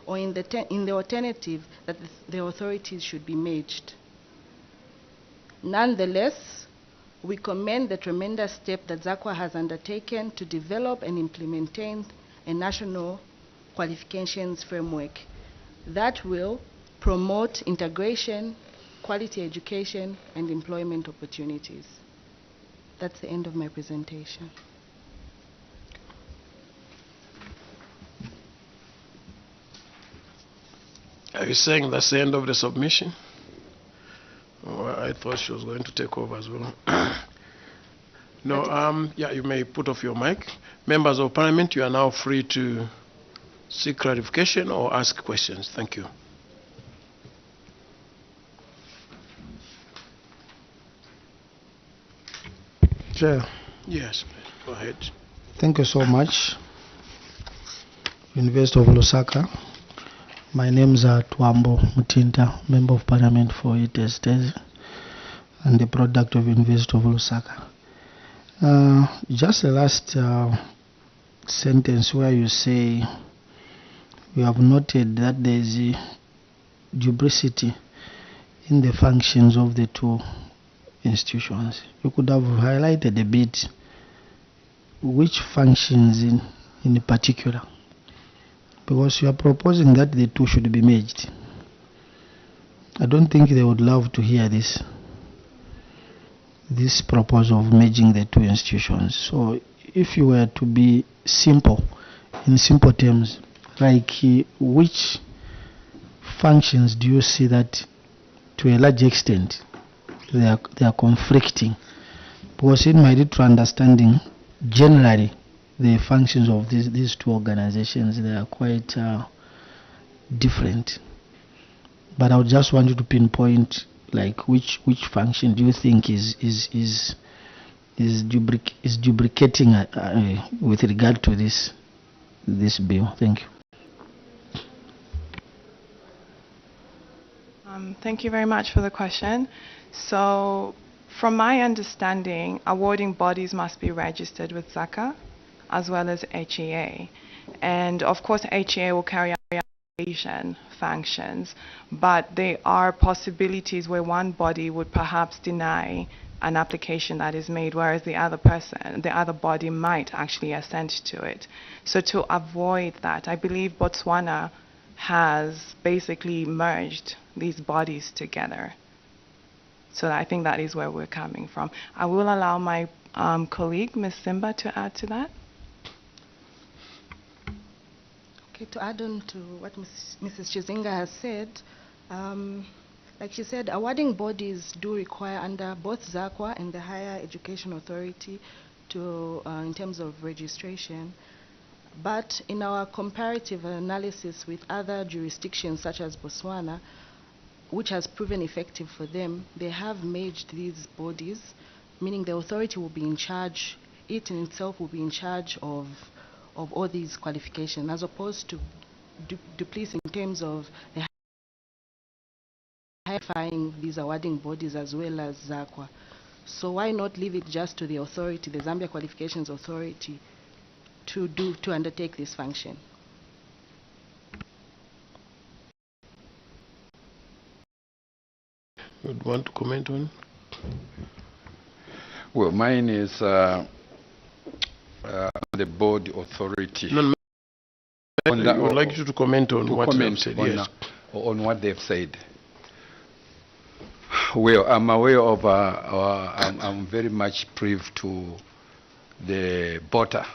or in the alternative that the authorities should be merged. Nonetheless, we commend the tremendous step that ZACWA has undertaken to develop and implement a national qualifications framework that will promote integration, quality education, and employment opportunities. That's the end of my presentation. Are you saying that's the end of the submission? Oh, I thought she was going to take over as well. No, yeah, you may put off your mic. Members of Parliament, you are now free to seek clarification or ask questions. Thank you. Chair. Yes, go ahead. Thank you so much. University of Lusaka. My name is Twambo Mutinta, Member of Parliament for Itestezi and the product of University of Lusaka. Just the last sentence where you say we have noted that there is a duplicity in the functions of the two institutions. You could have highlighted a bit which functions in particular, because you are proposing that the two should be merged. I don't think they would love to hear this proposal of merging the two institutions. So if you were to be simple, in simple terms, like which functions do you see that to a large extent they are conflicting? Because in my little understanding, generally the functions of these two organizations, they are quite different. But I would just want you to pinpoint like which function do you think is duplicating with regard to this bill. Thank you. Thank you very much for the question. So, from my understanding, awarding bodies must be registered with ZACA as well as HEA. And of course, HEA will carry out evaluation functions, but there are possibilities where one body would perhaps deny an application that is made, whereas the other body might actually assent to it. So to avoid that, I believe Botswana has basically merged these bodies together. So I think that is where we're coming from. I will allow my colleague, Ms. Simba, to add to that. Okay, to add on to what Mrs. Chizinga has said, like she said, awarding bodies do require under both ZACWA and the Higher Education Authority to, in terms of registration. But in our comparative analysis with other jurisdictions such as Botswana, which has proven effective for them, they have merged these bodies, meaning the authority will be in charge, it in itself will be in charge of all these qualifications, as opposed to duplicity in terms of the identifying these awarding bodies as well as ZACWA. So why not leave it just to the authority, the Zambia Qualifications Authority, to undertake this function? Would want to comment on? Well, mine is the board authority. No, I would like you to comment on what they've said. Yes. On what they've said. Well, I'm aware of, I'm very much privy to the BOTA,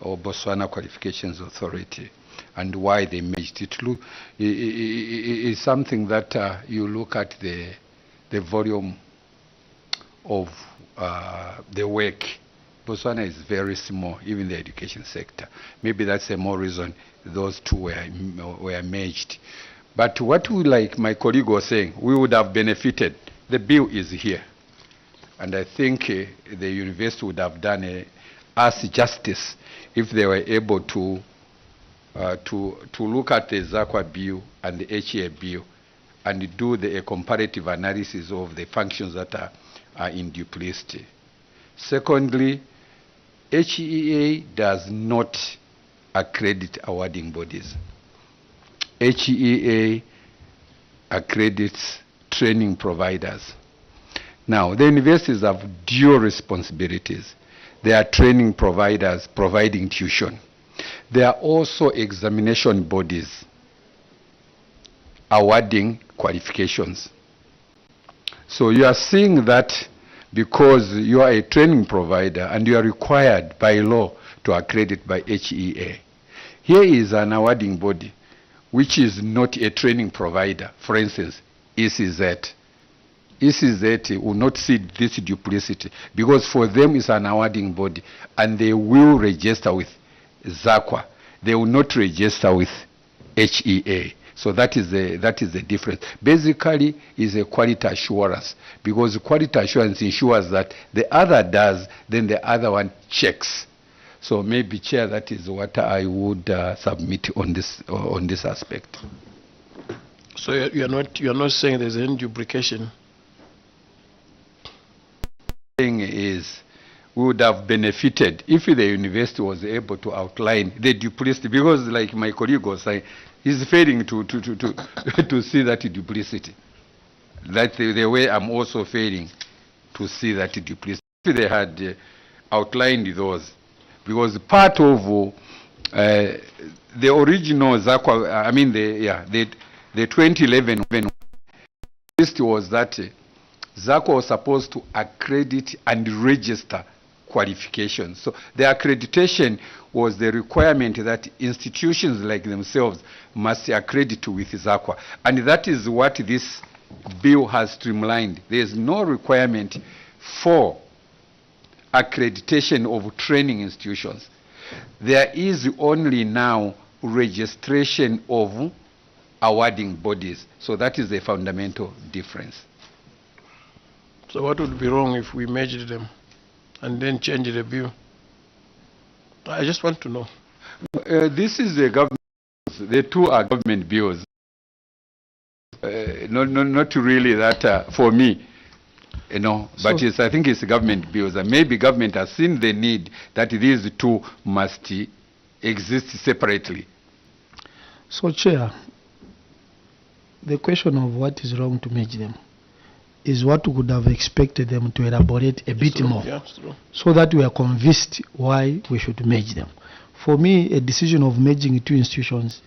or Botswana Qualifications Authority, and why they merged it. It's something that you look at the volume of the work. Botswana is very small, even the education sector. Maybe that's the more reason those two were merged. But what we, like my colleague was saying, we would have benefited. The bill is here. And I think the university would have done us justice if they were able to look at the ZACWA bill and the HEA bill and do a comparative analysis of the functions that are in duplicity. Secondly, HEA does not accredit awarding bodies. HEA accredits training providers. Now, the universities have dual responsibilities. They are training providers providing tuition. They are also examination bodies awarding qualifications. So you are seeing that because you are a training provider and you are required by law to accredit by HEA. Here is an awarding body which is not a training provider. For instance, ECZ. ECZ will not see this duplicity because for them it's an awarding body and they will register with ZAQA. They will not register with HEA. So that is the difference. Basically, is a quality assurance because quality assurance ensures that the other does, then the other one checks. So maybe, Chair, that is what I would submit on this aspect. So you are not saying there's any duplication. Thing is, we would have benefited if the university was able to outline the duplicity, because like my colleague was saying, he's failing to see that duplicity. That's the way I'm also failing to see that duplicity. If they had outlined those, because part of the original ZAQA, I mean the 2011 list was that ZAQA was supposed to accredit and register qualifications. So the accreditation was the requirement that institutions like themselves must accredit with ZAQA. And that is what this bill has streamlined. There is no requirement for accreditation of training institutions. There is only now registration of awarding bodies. So that is the fundamental difference. So what would be wrong if we merged them and then change the bill? I just want to know. This is the government. The two are government bills. Not really that for me, you know. But I think it's government bills, and maybe government has seen the need that these two must exist separately. So, Chair, the question of what is wrong to merge them is what we could have expected them to elaborate a bit more, so that we are convinced why we should merge them. For me, a decision of merging two institutions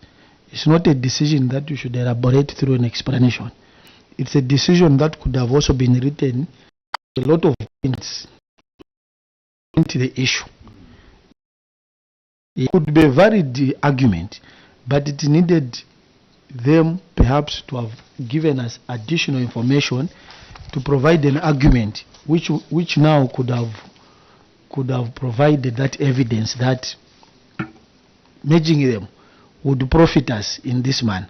is not a decision that you should elaborate through an explanation. It's a decision that could have also been written a lot of points into the issue. It could be a valid argument, but it needed them perhaps to have given us additional information to provide an argument which now could have provided that evidence that merging them would profit us in this manner.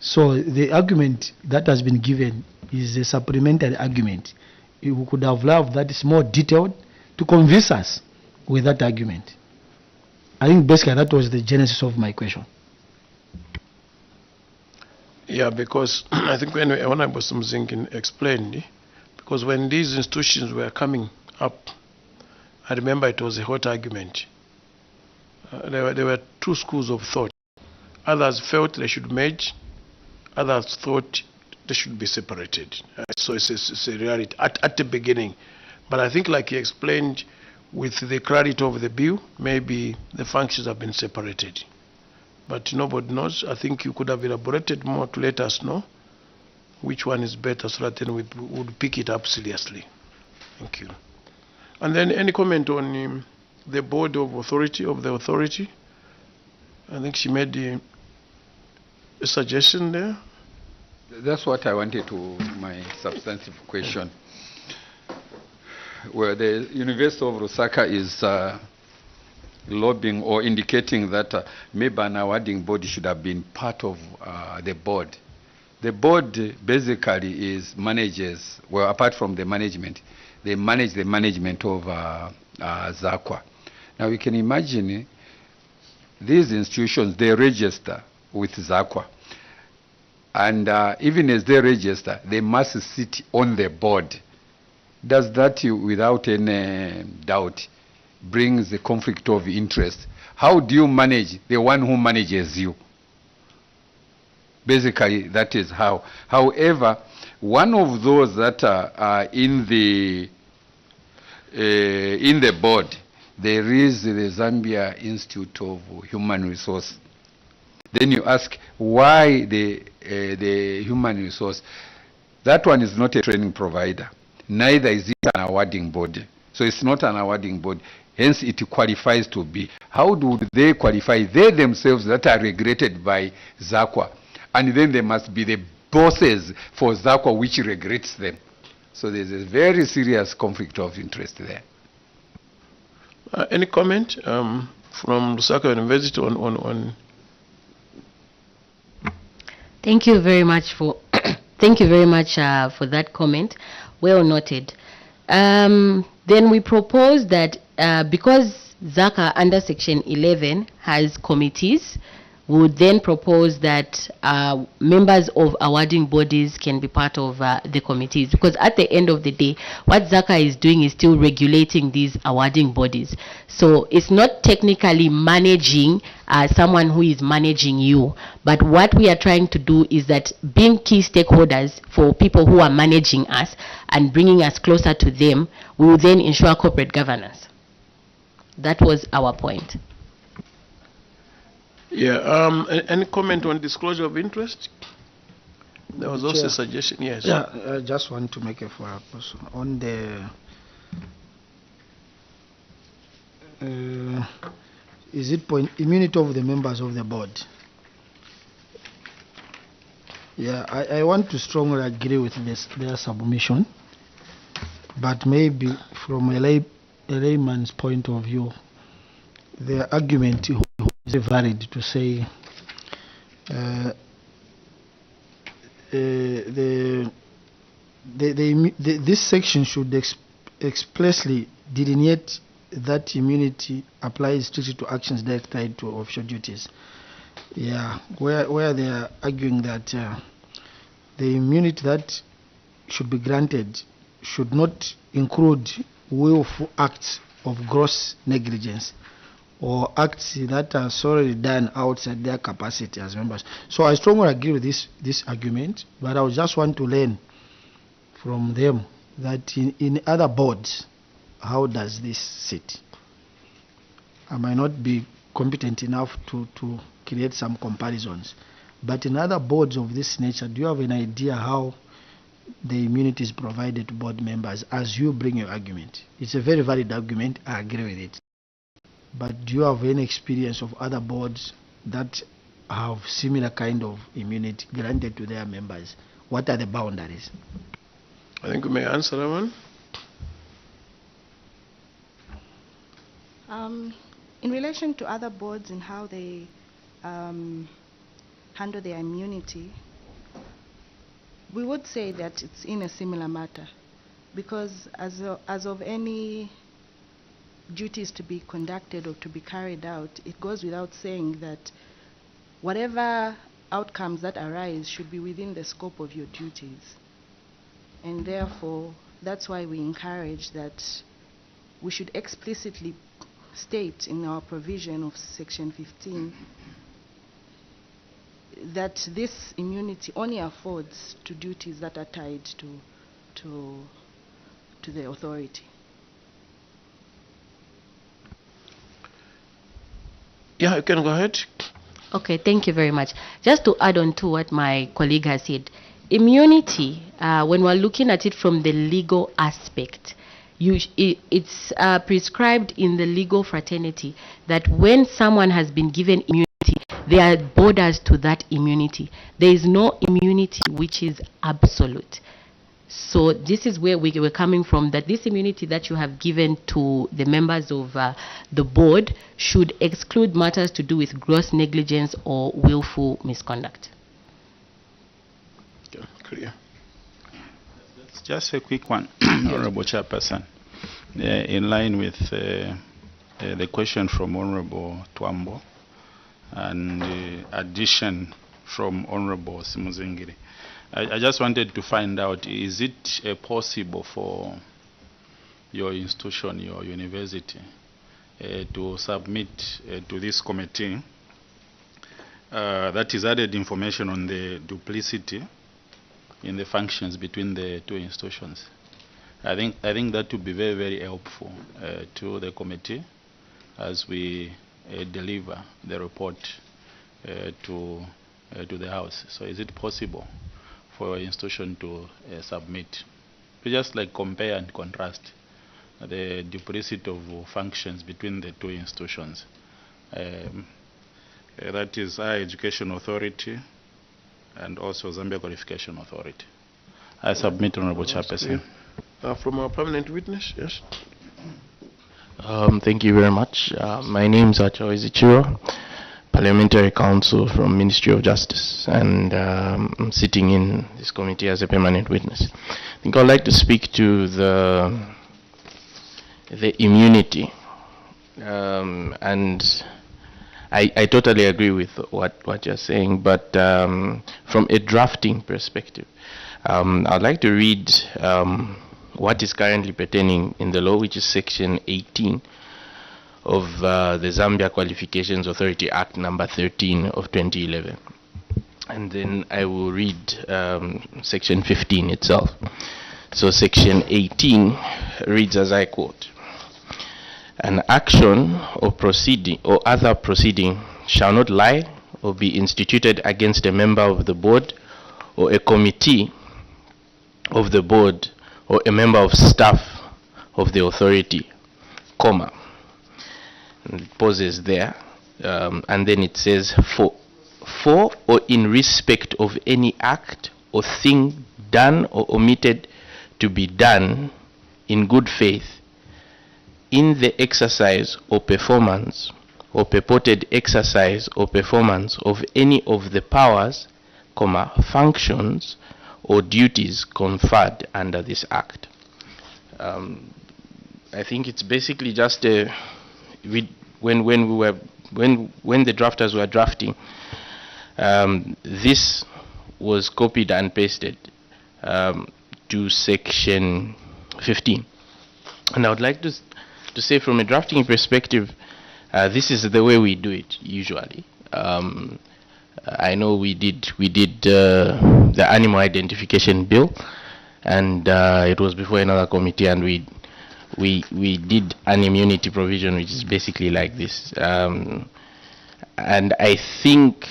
So the argument that has been given is a supplementary argument. We could have loved that is more detailed to convince us with that argument. I think basically that was the genesis of my question. Yeah, because I think when Honorable Mzingi explained, because when these institutions were coming up, I remember it was a hot argument. There were two schools of thought. Others felt they should merge, others thought they should be separated. So it's a reality at the beginning. But I think, like he explained, with the clarity of the bill, maybe the functions have been separated. But nobody knows. I think you could have elaborated more to let us know which one is better, so that then we would pick it up seriously. Thank you. And then any comment on the board of authority, of the authority? I think she made a suggestion there. That's what I wanted to, my substantive question. Where the University of Lusaka is lobbying or indicating that maybe an awarding body should have been part of the board. The board basically is managers, well, apart from the management, they manage the management of ZAQA. Now you can imagine these institutions, they register with ZAQA. And even as they register, they must sit on the board. Does that, without any doubt, brings a conflict of interest? How do you manage the one who manages you? Basically, that is how. However, one of those that are in the board, there is the Zambia Institute of Human Resource. Then you ask why the human resource. That one is not a training provider. Neither is it an awarding body. So it's not an awarding body. Hence it qualifies to be. How do they qualify? They themselves that are regulated by ZACWA. And then they must be the bosses for ZACWA which regulates them. So there's a very serious conflict of interest there. Any comment from Lusaka University on Thank you very much for thank you very much for that comment. Well noted. Then we propose that because ZACA under Section 11 has committees, we would then propose that members of awarding bodies can be part of the committees, because at the end of the day, what ZACA is doing is still regulating these awarding bodies. So it's not technically managing someone who is managing you, but what we are trying to do is that being key stakeholders for people who are managing us and bringing us closer to them, we will then ensure corporate governance. That was our point. Yeah, any comment on disclosure of interest? There was also a suggestion, yes. Yeah, I just want to make a follow-up also on the is it point immunity of the members of the board. Yeah, I want to strongly agree with their submission, but maybe from a layman's point of view, the argument is valid to say this section should expressly delineate that immunity applies strictly to actions directly tied to official duties. Yeah, where they are arguing that the immunity that should be granted should not include willful acts of gross negligence or acts that are solely done outside their capacity as members. So I strongly agree with this argument, but I would just want to learn from them that in other boards, how does this sit? I might not be competent enough to create some comparisons, but in other boards of this nature, do you have an idea how the immunity is provided to board members as you bring your argument? It's a very valid argument, I agree with it. But do you have any experience of other boards that have similar kind of immunity granted to their members? What are the boundaries? I think we may answer that one. In relation to other boards and how they handle their immunity, we would say that it's in a similar matter, because as of any duties to be conducted or to be carried out, it goes without saying that whatever outcomes that arise should be within the scope of your duties. And therefore, that's why we encourage that we should explicitly state in our provision of Section 15 that this immunity only affords to duties that are tied to the authority. Yeah, you can go ahead. Okay, thank you very much. Just to add on to what my colleague has said, immunity, when we're looking at it from the legal aspect, it's prescribed in the legal fraternity that when someone has been given immunity, there are borders to that immunity. There is no immunity which is absolute. So this is where we were coming from, that this immunity that you have given to the members of the board should exclude matters to do with gross negligence or willful misconduct. Okay, clear. Just a quick one, Honorable Chairperson. In line with the question from Honorable Twambo and the addition from Honorable Simuzingiri, I just wanted to find out, is it possible for your institution, your university, to submit to this committee that is added information on the duplicity in the functions between the two institutions. I think that would be very, very helpful to the committee as we deliver the report to the House. So is it possible for an institution to submit, just like compare and contrast the duplicity of functions between the two institutions? That is Higher Education Authority and also Zambia Qualification Authority. I submit, Honorable Chairperson. From our permanent witness, yes. Thank you very much. My name is Achawezi Chiro, Parliamentary Counsel from Ministry of Justice, and I'm sitting in this committee as a permanent witness. I think I'd like to speak to the immunity, and I totally agree with what you're saying, but from a drafting perspective, I'd like to read what is currently pertaining in the law, which is Section 18 of the Zambia Qualifications Authority Act number 13 of 2011. And then I will read Section 15 itself. So Section 18 reads as I quote: "An action or proceeding or other proceeding shall not lie or be instituted against a member of the board or a committee of the board or a member of staff of the authority, comma." And it pauses there, and then it says, for or in respect of any act or thing done or omitted to be done in good faith in the exercise or performance or purported exercise or performance of any of the powers, comma, functions or duties conferred under this act. I think it's basically just when the drafters were drafting, this was copied and pasted to Section 15. And I would like to say, from a drafting perspective, this is the way we do it usually. I know we did the animal identification bill, and it was before another committee, and we did an immunity provision, which is basically like this. And I think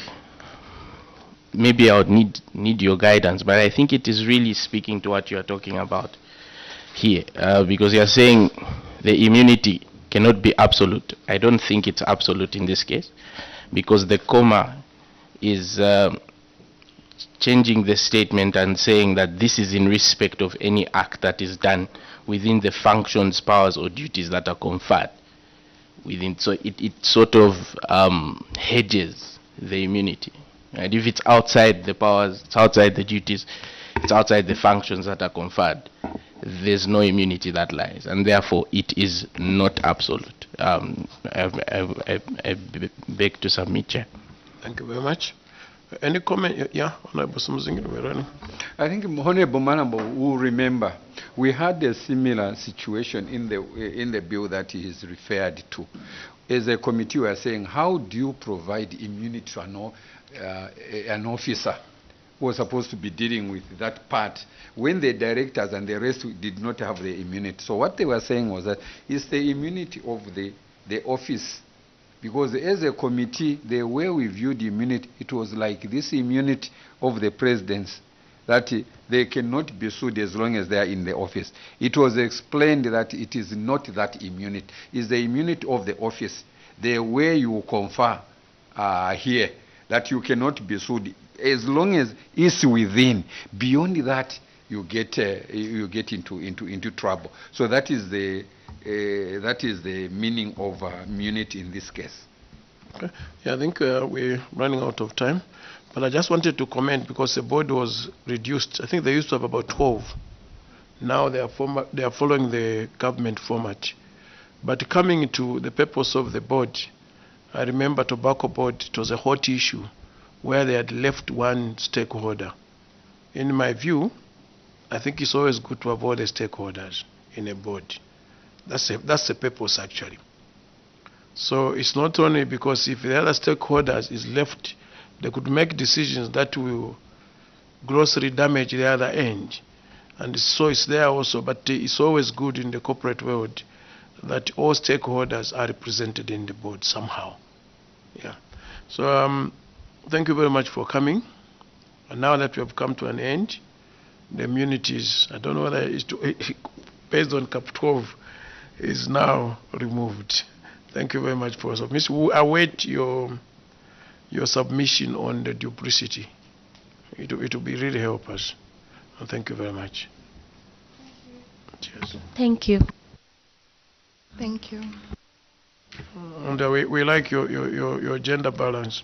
maybe I would need your guidance, but I think it is really speaking to what you are talking about here, because you are saying the immunity cannot be absolute. I don't think it's absolute in this case, because the comma is changing the statement and saying that this is in respect of any act that is done within the functions, powers, or duties that are conferred within. So it sort of hedges the immunity. And if it's outside the powers, it's outside the duties, it's outside the functions that are conferred, there's no immunity that lies, and therefore it is not absolute. I beg to submit, Chair. Thank you very much. Any comment? Yeah, Honorable Sumzingiri, we're running. I think Honorable Manambo will remember we had a similar situation in the bill that he is referred to. As a committee, we are saying, how do you provide immunity to an officer who was supposed to be dealing with that part when the directors and the rest did not have the immunity? So what they were saying was that it's the immunity of the office. Because as a committee, the way we viewed immunity, it was like this immunity of the presidents, that they cannot be sued as long as they are in the office. It was explained that it is not that immunity. It's the immunity of the office, the way you confer here, that you cannot be sued as long as it's within. Beyond that, you get into trouble. So that is the meaning of immunity in this case. Okay. Yeah, I think we're running out of time, but I just wanted to comment because the board was reduced. I think they used to have about 12. Now they are following the government format. But coming to the purpose of the board, I remember tobacco board, it was a hot issue where they had left one stakeholder. In my view, I think it's always good to avoid the stakeholders in a board. That's the purpose, actually. So it's not only because if the other stakeholders is left they could make decisions that will grossly damage the other end. And so it's there also, but it's always good in the corporate world that all stakeholders are represented in the board somehow. Yeah. So thank you very much for coming. And now that we have come to an end, the immunities, I don't know whether it's based on Cap 12, is now removed. Thank you very much for your submission. We await your submission on the duplicity. It will be really help us. And thank you very much. Cheers. Thank you. Thank you. And we like your gender balance.